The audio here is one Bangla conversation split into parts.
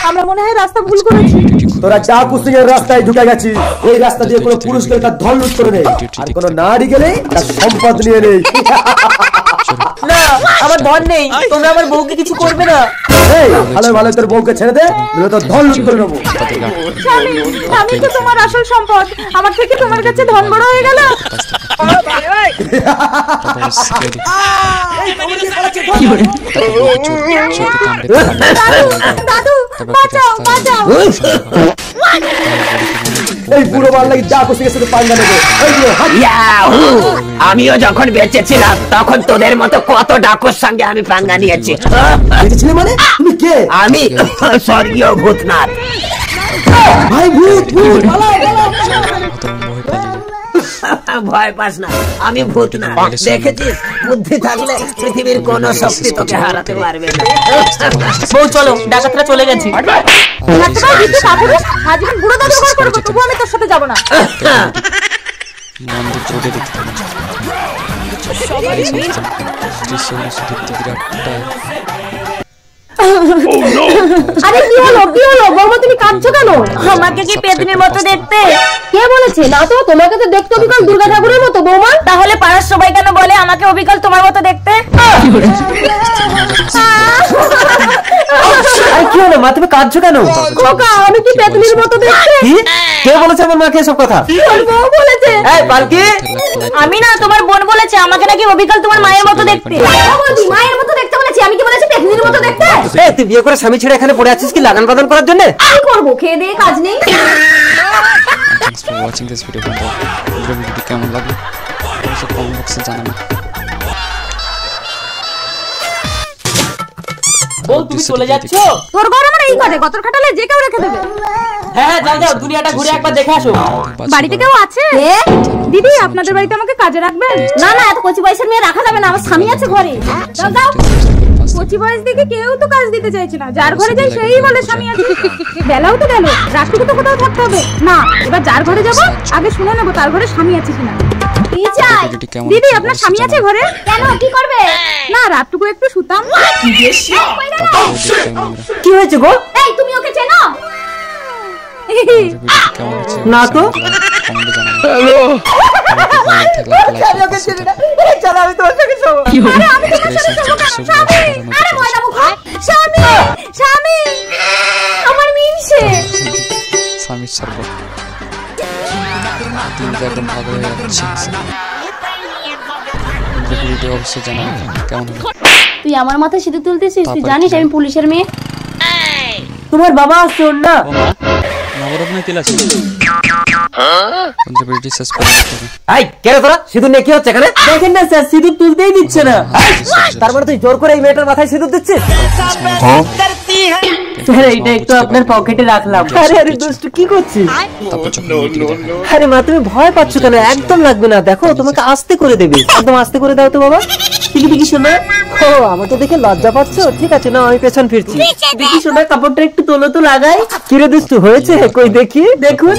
আমরা মনে হয় রাস্তা ভুল করেছি। তোরা ডাকুসিং এর রাস্তায় ঢুকে গেছিস। এই রাস্তা দিয়ে কোনো পুরুষ গেলে তার ধন লুট করে নেই, আর কোনো নারী গেলে তার সম্পদ নিয়ে নেই। না, আমার ধন নেই, তোমরা আমার বউকে কিছু করবে না। এই ভালো ভালো তোর বউকে ছেড়ে দে, নইলে তোর ধন লুট করে নেবো। স্বামী, আমি তো তোমার আসল সম্পদ, আমার থেকে তোমার কাছে ধন বড় হয়ে গেল। দাদু, বাঁচাও বাঁচাও। এই পুরো মাল লাগি ডাকুসিং এর সাথে পাঙ্গা নেবে। আমিও যখন বেঁচে ছিলাম তখন তোদের মতো কত ডাকুর সঙ্গে আমি পাঙ্গা নিয়েছি। দেখেছিলে মানে তুমি কে? আমি স্বর্গীয় ভূতনাথ। ভাই ভূত ভূত ভয় পাস না, আমি ভূতনাথ। দেখেছিস, বুদ্ধি থাকলে পৃথিবীর কোন শক্তি তোকে হারাতে পারবে না। বউ চলো, ডাকাতরা চলে গেছে। আজীবন বুড়ো দাদু ঘর করবো, তবু আমি তোর সাথে যাবো না। আরে কি হলো কি হলো বৌমা, তুমি কাঁদছো কেন? আমাকে কি পেতনির মতো দেখতে? কে বলেছে? না তো, তোমাকে তো দেখতে অবিকল দুর্গা ঠাকুরের মতো বৌমা। তাহলে পাড়ার সবাই কেন বলে আমাকে অবিকল তোমার মতো দেখতে? আরে কি হলো মা, তুমি কাঁদছো কেন? খোকা, আমি কি পেতনির মতো দেখতে? কি? কে বলেছে আমার মাকে এসব কথা? তোর বউ বলেছে। এই পালকি, আমি না, তোমার বোন বলেছে আমাকে নাকি অবিকল তোমার মায়ের মতো দেখতে। বৌদি, মায়ের মতো দেখতে বলেছি, আমি কি বলেছি পেতনির মতো দেখতে? এই তুই বিয়ে করে স্বামী ছেড়ে এখানে পড়ে আছিস কি লাগান বাদান করার জন্য? কি করবো, খেয়ে দিয়ে কাজ নেই। Thanks for watching this video. ভিডিওটি কেমন লাগলো অবশ্যই কমেন্ট বক্সে জানাবেন। বউ, তুমি চলে যাচ্ছ? তোর ঘর আমার এই ঘরে, গতর খাটালে যে কেউ রেখে দেবে। হ্যাঁ যাও যাও, দুনিয়াটা ঘুরে একবার দেখে আসো। বাড়িতে কেউ আছে? দিদি, আপনাদের বাড়িতে আমাকে কাজে রাখবেন? না না, এত কচি বয়সের মেয়ে রাখা যাবে না, আমার স্বামী আছে ঘরে। যাও যাও। কচি বয়স দেখে কেউ তো কাজ দিতে চাইছে না, যার ঘরে যাই সেই বলে স্বামী আছে। বেলাও তো গেল, রাত্রিকে তো কোথাও থাকতে হবে না। এবার যার ঘরে যাবো আগে শুনে নেবো তার ঘরে স্বামী আছে কিনা। দিদি, আপনার স্বামী আছে ঘরে? কেন, কি করবে? না, রাতটুকু একটু শুতাম। কি হয়েছে গো? এই, তুমি ওকে চেনো? না তো। হ্যালো, চলো আমি তোমার সঙ্গে শোবো। আরে আমি তোমার সঙ্গে শোবো কেন? স্বামী, আরে ময়না মুখ, স্বামী স্বামী আমার মিনসে। স্বামীর সাপোর্ট একদম ভালো হয়ে যাচ্ছে। ভিডিও অবশ্যই জানাবেন কেমন হলো। তুই আমার মাথায় সিঁদুর তুলতেছিস? তুই জানিস আমি পুলিশের মেয়ে? তোমার বাবা আসছে না? নবরত্নে তিল আছে। ভিডিওটি সাবস্ক্রাইব করুন। এই কে রে তোরা? সিঁদুর নিয়ে কি হচ্ছে এখানে? দেখেন না স্যার, সিঁদুর তুলতেই দিচ্ছে না। তার মানে তুই জোর করে এই মেয়েটার মাথায় সিঁদুর দিচ্ছিস? স্যার, এইটা একটু আপনার পকেটে রাখলাম। আরে আরে দুষ্টু, কি করছিস? আরে মা, তুমি ভয় পাচ্ছ কেন? একদম লাগবে না, দেখো তোমাকে আস্তে করে দেবে। একদম আস্তে করে দাও তো বাবা। দেখি দেখি শোনা। ও, আমাকে দেখে লজ্জা পাচ্ছ? ঠিক আছে না, আমি পেছন ফিরছি। দেখি শোনা, কাপড়টা একটু তোলো তো, লাগাই। কিরে দুষ্টু, হয়েছে? কই দেখি, দেখুন।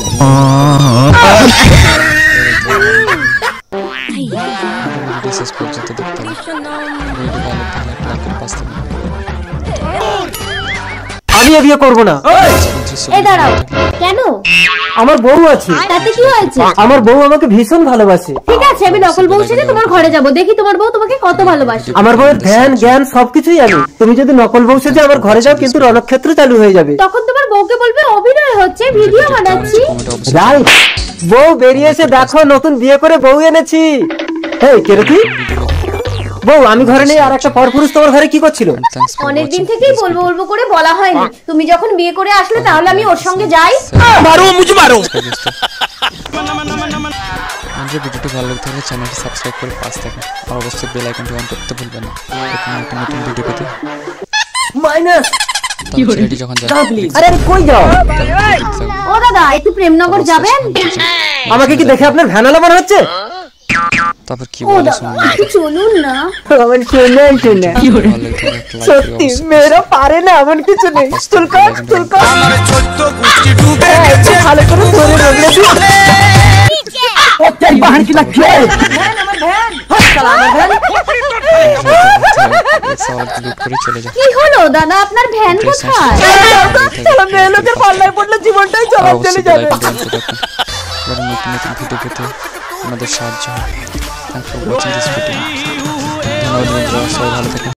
শেষ পর্যন্ত দেখতে হবে। ভিডিও ভালো লাগলে লাইক করে পাশে থাকবেন। আমি বিয়ে করবো না। এই দাঁড়াও, কেন? আমার বউ আছে। তাতে কি হয়েছে? আমার বউ আমাকে ভীষণ ভালোবাসে। ঠিক আছে, আমি নকল বউ সেজে তোমার ঘরে যাব, দেখি তোমার বউ তোমাকে কত ভালোবাসে। আমার বউয়ের ধ্যান জ্ঞান সবকিছুই আমি। তুমি যদি নকল বউ সেজে আমার ঘরে যাও, কিন্তু রণক্ষেত্র চালু হয়ে যাবে। তখন তোমার বউকে বলবে অভিনয় হচ্ছে, ভিডিও বানাচ্ছি। রাইট, বউ বেরিয়েছে, দেখো নতুন বিয়ে করে বউ এনেছি। এই কে রে তুই? বউ আমি ঘরে নেই, আর একটা পরপুরুষ তোমার ঘরে কি করছিল? অনেকদিন থেকেই বলবো বলবো করে বলা হয়নি। তুমি যখন বিয়ে করে আসলে তাহলে আমি ওর সঙ্গে যাই। মারো মুঝে মারো। ভিডিওটি ভালো লাগলে তাহলে চ্যানেলটি সাবস্ক্রাইব করে পাশে থাকুন, আর অবশ্যই বেল আইকনটি অন করতে ভুলবেন না নতুন নতুন ভিডিও পেতে। মাইনাস কি হলো যখন যাও প্লিজ। আরে কই যাও? ও দাদা, একটু প্রেমনগর যাবেন? আমাকে কি দেখে আপনার ভ্যানালা মনে হচ্ছে? তারপর কি বলে শুনুন। চলুন না। আমার শুনে শুনে সত্যি মেয়েরা পারে না, এমন কিছু নেই। চুলকাট চুলকাট আমার ছোট্ট গুষ্টি ডুবে গেছে, ভালো করে ধরে রগলে দিও। এই বাহার কি লাগছে? ভ্যান, আমার ভ্যান। হাত চালা আমার ভ্যান। লুট করে চলে যায়। কি হলো দাদা, আপনার ভ্যান কোথায়? চলো মেয়ে লোকের পাল্লায় পড়লে জীবনটাই চলে যাবে। নতুন নতুন ভিডিও পেতে আমাদের সাহায্য হয়। Thank for watching this video. ধন্যবাদ বন্ধুরা, সবাই ভালো থাকুন।